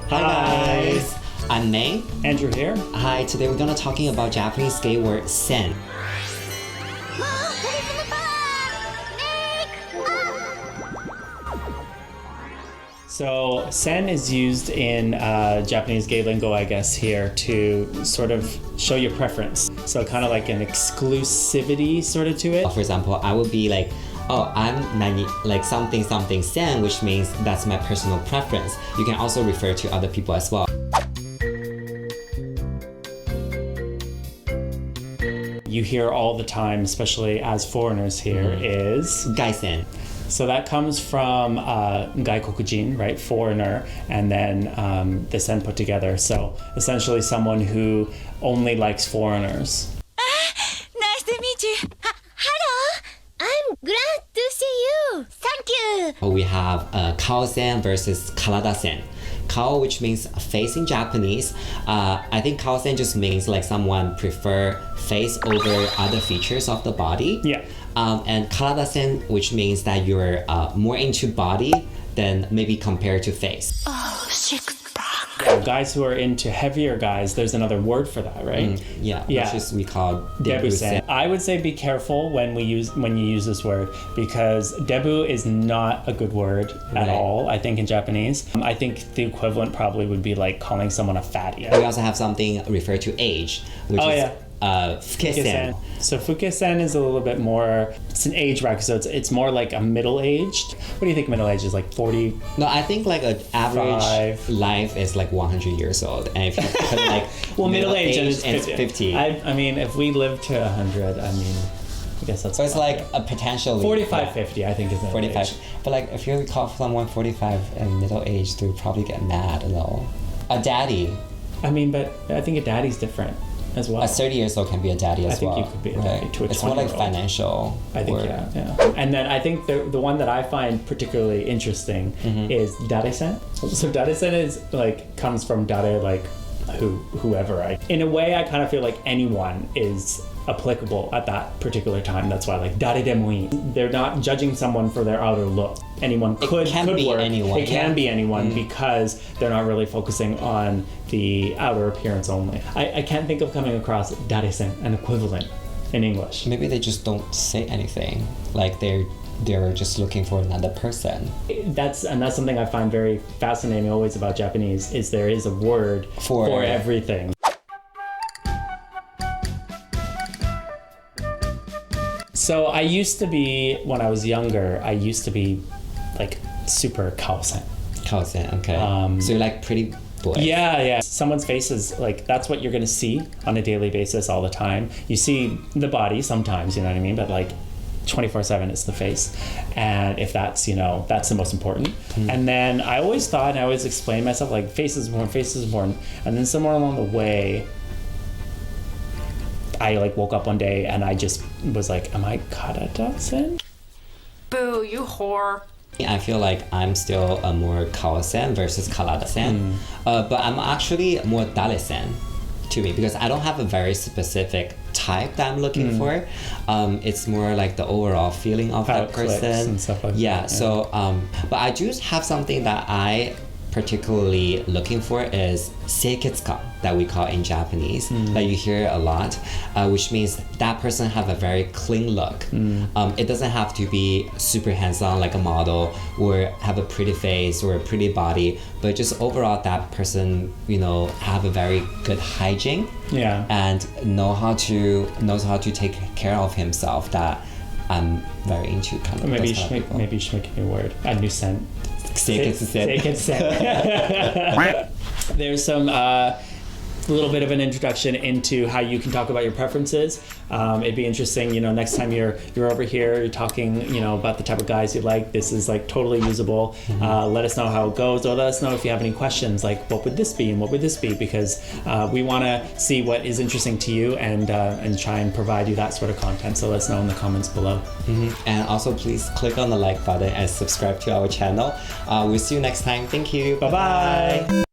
Hi guys! I'm May. Andrew here. Hi, today we're gonna talking about Japanese gay word sen. So sen is used in Japanese gay lingo, I guess, here to sort of show your preference. So kind of like an exclusivity sort of to it. For example, I would be like, oh, I'm like something sen, which means that's my personal preference. You can also refer to other people as well. You hear all the time, especially as foreigners here, is Gai Sen. So that comes from gaikokujin, right, foreigner, and then the sen put together. So essentially someone who only likes foreigners. Nice to meet you. Hello. I'm glad to see you. Thank you. We have Kao Sen versus Karada Sen. Kao, which means face in Japanese. I think Kao Sen just means like someone prefer face over other features of the body. Yeah. And Karada Sen, which means that you're more into body than maybe compared to face. Oh, sick. Guys who are into heavier guys, there's another word for that, right? Yeah. Yeah. Which is we call Debu Sen. I would say be careful when you use this word, because debu is not a good word at all, I think, in Japanese. I think the equivalent probably would be like calling someone a fatty. We also have something referred to age, which is Fuke Sen. So Fuke Sen is a little bit more, it's an age bracket, so it's more like a middle-aged. What do you think middle-aged is, like 40? No, I think like an average life is like 100 years old. And if you put like well, middle-aged age is 50. I mean, if we live to 100, I mean, I guess that's... So it's like a potential 45, 50, I think is middle 45. age. But like if you call someone 45 and middle aged, they would probably get mad though. A daddy. I mean, but I think a daddy's different as well. A 30 years old can be a daddy as well. I think you could be a daddy to a 20-year-old. It's more like financial. I think, yeah. And then I think the one that I find particularly interesting is Dare Sen. So Dare Sen is like, comes from dare, like whoever. In a way, I kind of feel like anyone is applicable at that particular time. That's why, like, dare demoi. They're not judging someone for their outer look. Anyone could be work. Anyone. It can be anyone because they're not really focusing on the outer appearance only. I can't think of coming across dare sen, an equivalent in English. Maybe they just don't say anything. Like they're just looking for another person. That's something I find very fascinating always about Japanese, is there is a word for everything. So I used to be, when I was younger, I used to be like super Kao Sen. Kao Sen, okay. So you're like pretty boy. Yeah. Someone's face is like, that's what you're gonna see on a daily basis all the time. You see the body sometimes, you know what I mean? But like 24/7 it's the face. And if that's, that's the most important. And then I always thought, and I always explained myself, like face is important. And then somewhere along the way, I like woke up one day and I just was like, am I Karada Sen? Boo, you whore. I feel like I'm still a more Kao Sen versus Karada Sen. But I'm actually more Dare Sen to me, because I don't have a very specific type that I'm looking for. It's more like the overall feeling of that person. And stuff like that. So, but I do have something that I particularly looking for is seiketsuka, that we call in Japanese, that you hear a lot, which means that person have a very clean look. It doesn't have to be super hands-on like a model or have a pretty face or a pretty body, but just overall that person, have a very good hygiene and knows how to take care of himself. That I'm very into. Maybe you should make a new word, a new scent. xxx-Sen. There's some little bit of an introduction into how you can talk about your preferences. It'd be interesting, next time you're over here, you're talking, about the type of guys you like. This is like totally usable. Let us know how it goes, or let us know if you have any questions, like what would this be and what would this be, because we want to see what is interesting to you and try and provide you that sort of content. So let us know in the comments below. And also please click on the like button and subscribe to our channel. We'll see you next time. Thank you. Bye-bye.